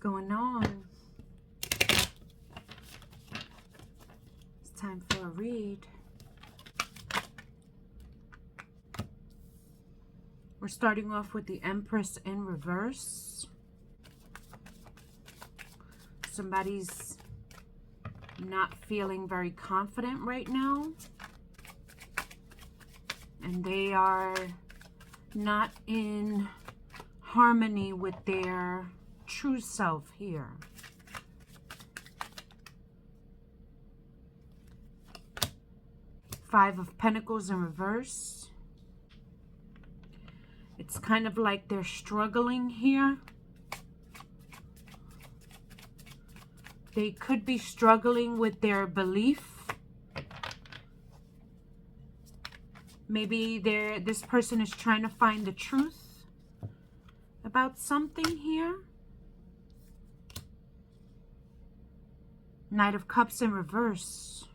going on? It's time for a read. We're starting off with the Empress in reverse. Somebody's not feeling very confident right now. And they are not in harmony with their true self here. Five of Pentacles in reverse. It's kind of like they're struggling here. They could be struggling with their belief. Maybe this person is trying to find the truth about something here. Knight of Cups in reverse.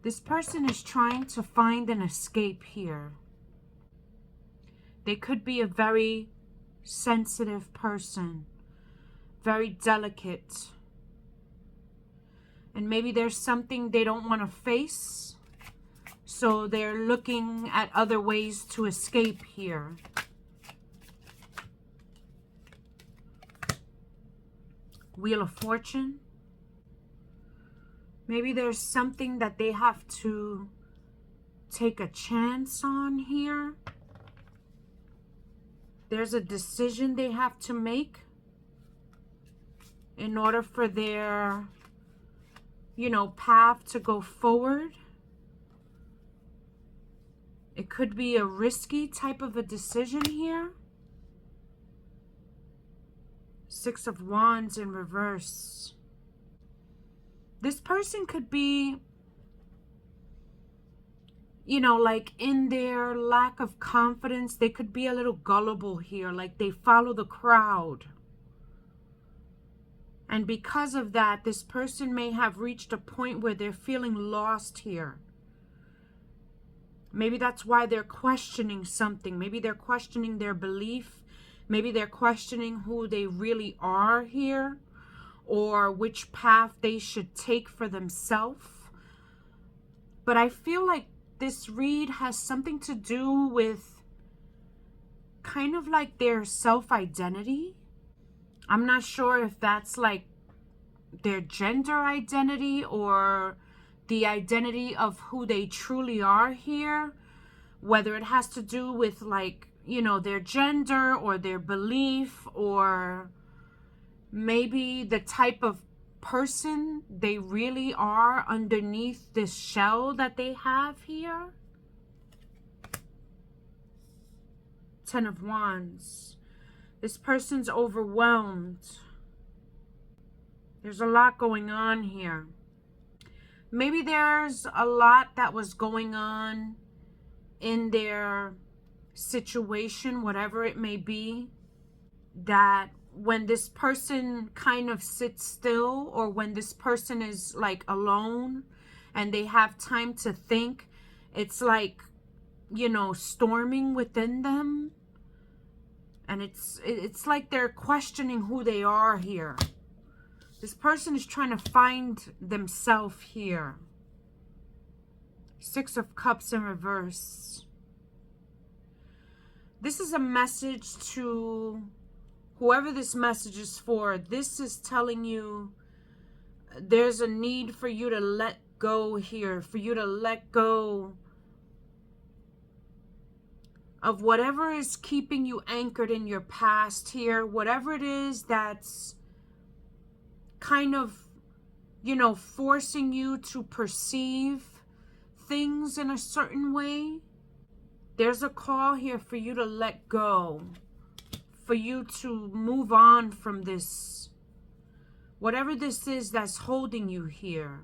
This person is trying to find an escape here. They could be a very sensitive person, very delicate. And maybe there's something they don't want to face, so they're looking at other ways to escape here. Wheel of Fortune. Maybe there's something that they have to take a chance on here. There's a decision they have to make in order for their, path to go forward. It could be a risky type of a decision here. Six of Wands in reverse. This person could be, like in their lack of confidence, they could be a little gullible here, like they follow the crowd. And because of that, this person may have reached a point where they're feeling lost here. Maybe that's why they're questioning something. Maybe they're questioning their belief. Maybe they're questioning who they really are here, or which path they should take for themselves. But I feel like this read has something to do with kind of like their self-identity. I'm not sure if that's like their gender identity or the identity of who they truly are here. Whether it has to do with like, their gender or their belief, or maybe the type of person they really are underneath this shell that they have here. Ten of Wands. This person's overwhelmed. There's a lot going on here. Maybe there's a lot that was going on in their situation, whatever it may be, that when this person kind of sits still, or when this person is like alone and they have time to think, it's like, storming within them. And it's like they're questioning who they are here. This person is trying to find themselves here. Six of Cups in reverse. This is a message to whoever this message is for. This is telling you there's a need for you to let go here, for you to let go of whatever is keeping you anchored in your past here, whatever it is that's kind of, forcing you to perceive things in a certain way. There's a call here for you to let go, for you to move on from this, whatever this is that's holding you here.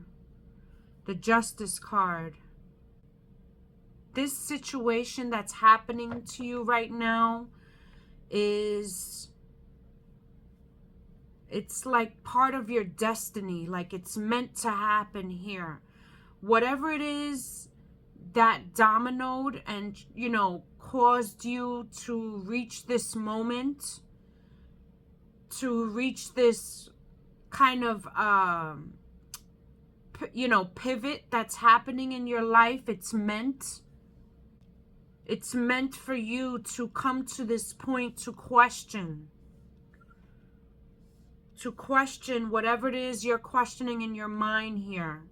The Justice card. This situation that's happening to you right now it's like part of your destiny, like it's meant to happen here. Whatever it is that dominoed and, caused you to reach this moment, to reach this kind of, pivot that's happening in your life. It's meant for you to come to this point to question whatever it is you're questioning in your mind here.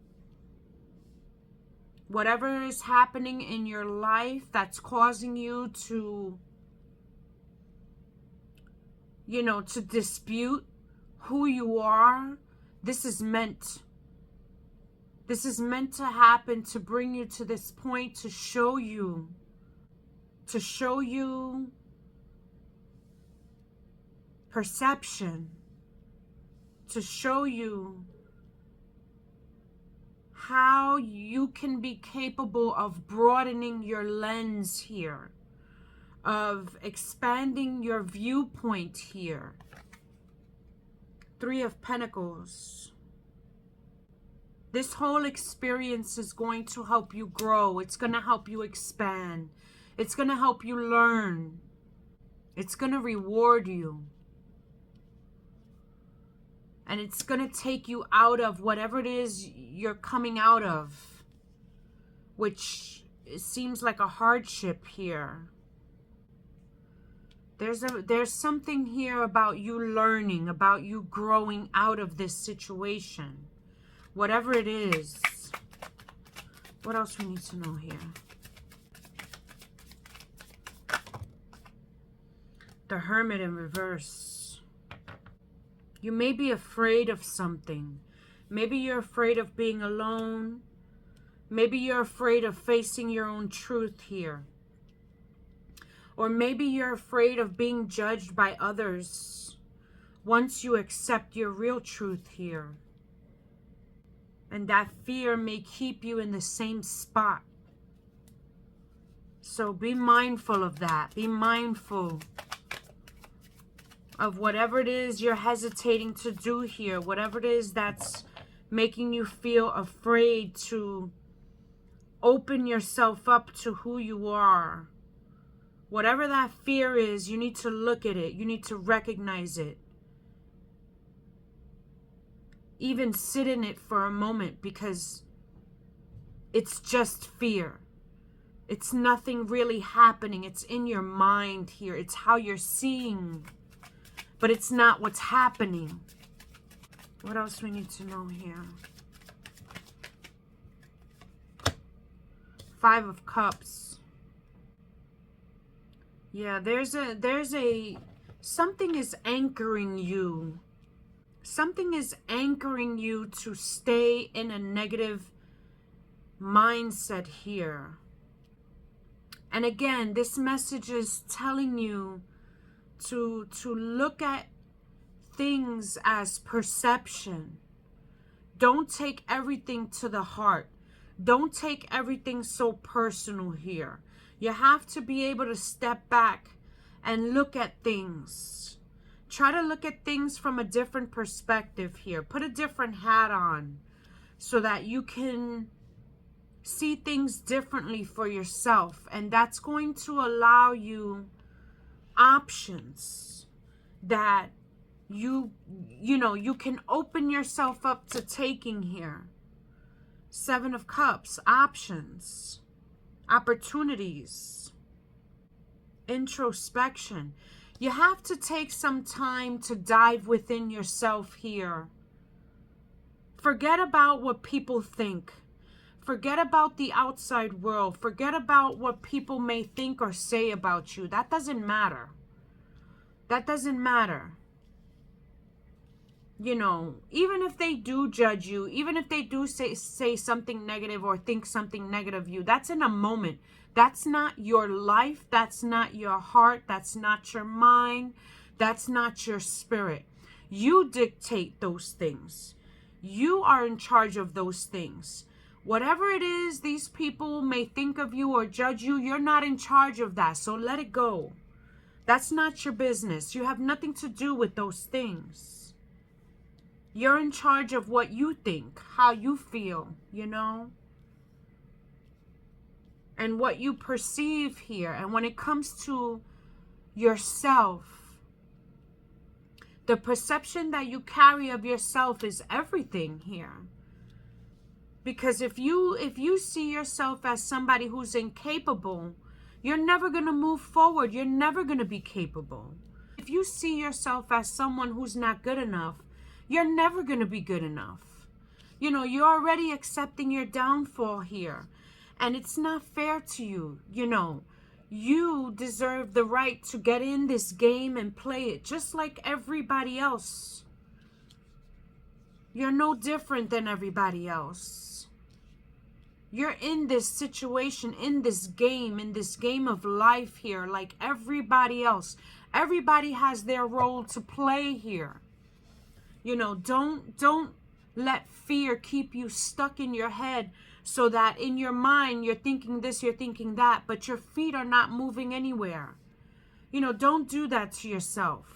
Whatever is happening in your life that's causing you to, to dispute who you are, this is meant to happen, to bring you to this point, to show you perception, to show you how you can be capable of broadening your lens here, of expanding your viewpoint here. Three of Pentacles. This whole experience is going to help you grow. It's going to help you expand. It's going to help you learn. It's going to reward you. And it's going to take you out of whatever it is you're coming out of, which seems like a hardship here. There's something here about you learning, about you growing out of this situation. Whatever it is. What else we need to know here? The Hermit in reverse. You may be afraid of something. Maybe you're afraid of being alone. Maybe you're afraid of facing your own truth here. Or maybe you're afraid of being judged by others once you accept your real truth here. And that fear may keep you in the same spot. So be mindful of that. Be mindful of whatever it is you're hesitating to do here. Whatever it is that's making you feel afraid to open yourself up to who you are. Whatever that fear is, you need to look at it. You need to recognize it. Even sit in it for a moment, because it's just fear. It's nothing really happening. It's in your mind here. It's how you're seeing, but it's not what's happening. What else we need to know here? Five of Cups. Yeah, something is anchoring you. Something is anchoring you to stay in a negative mindset here. And again, this message is telling you to look at things as perception. Don't take everything to the heart. Don't take everything so personal here. You have to be able to step back and look at things. Try to look at things from a different perspective here. Put a different hat on so that you can see things differently for yourself. And that's going to allow you options that you can open yourself up to taking here. Seven of Cups, options, opportunities, introspection. You have to take some time to dive within yourself here. Forget about what people think. Forget about the outside world. Forget about what people may think or say about you. That doesn't matter. That doesn't matter. Even if they do judge you, even if they do say something negative or think something negative of you, that's in a moment. That's not your life. That's not your heart. That's not your mind. That's not your spirit. You dictate those things. You are in charge of those things. Whatever it is these people may think of you or judge you, you're not in charge of that. So let it go. That's not your business. You have nothing to do with those things. You're in charge of what you think, how you feel, and what you perceive here. And when it comes to yourself, The perception that you carry of yourself is everything here. Because if you see yourself as somebody who's incapable, you're never going to move forward. You're never going to be capable. If you see yourself as someone who's not good enough, you're never going to be good enough. You know, you're already accepting your downfall here. And it's not fair to you. You know, you deserve the right to get in this game and play it just like everybody else. You're no different than everybody else. You're in this situation, in this game of life here, like everybody else. Everybody has their role to play here. You know, don't let fear keep you stuck in your head so that in your mind you're thinking this, you're thinking that, but your feet are not moving anywhere. You know, don't do that to yourself.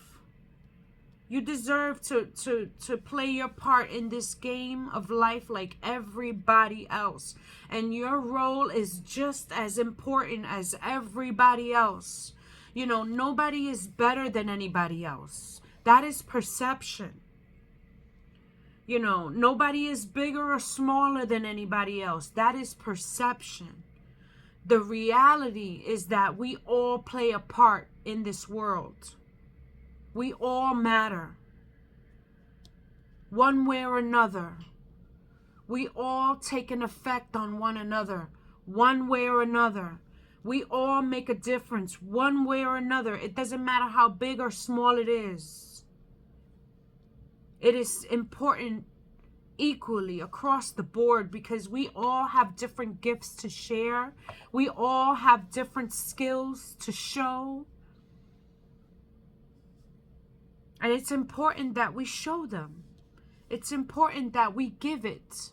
You deserve to play your part in this game of life like everybody else. And your role is just as important as everybody else. You know, nobody is better than anybody else. That is perception. You know, nobody is bigger or smaller than anybody else. That is perception. The reality is that we all play a part in this world. We all matter. One way or another. We all take an effect on one another. One way or another. We all make a difference. One way or another. It doesn't matter how big or small it is. It is important equally across the board because we all have different gifts to share. We all have different skills to show. And it's important that we show them. It's important that we give it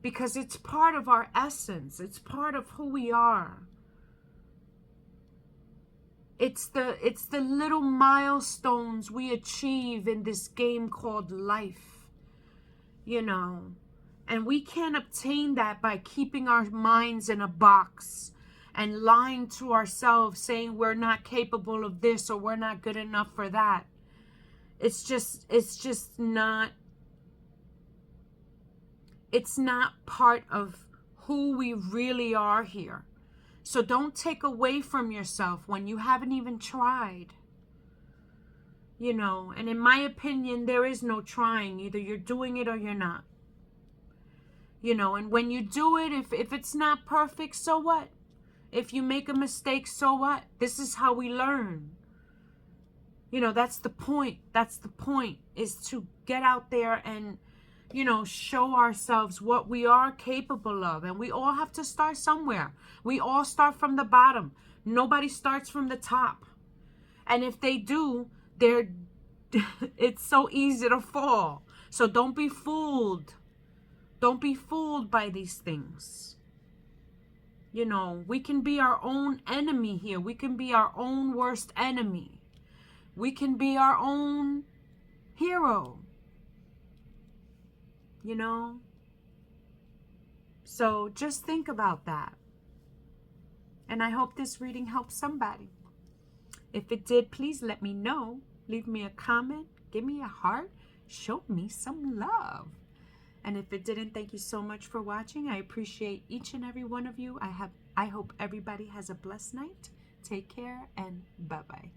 because it's part of our essence. It's part of who we are. It's the little milestones we achieve in this game called life, you know. And we can't obtain that by keeping our minds in a box and lying to ourselves, saying we're not capable of this or we're not good enough for that. It's just not, it's not part of who we really are here. So don't take away from yourself when you haven't even tried. You know, and in my opinion, there is no trying. Either you're doing it or you're not. You know, and when you do it, if it's not perfect, so what? If you make a mistake, so what? This is how we learn. You know, that's the point. That's the point, is to get out there and, you know, show ourselves what we are capable of. And we all have to start somewhere. We all start from the bottom. Nobody starts from the top. And if they do, it's so easy to fall. So don't be fooled. Don't be fooled by these things. You know, we can be our own enemy here. We can be our own worst enemy. We can be our own hero. You know? So just think about that. And I hope this reading helps somebody. If it did, please let me know. Leave me a comment. Give me a heart. Show me some love. And if it didn't, thank you so much for watching. I appreciate each and every one of you. I hope everybody has a blessed night. Take care and bye-bye.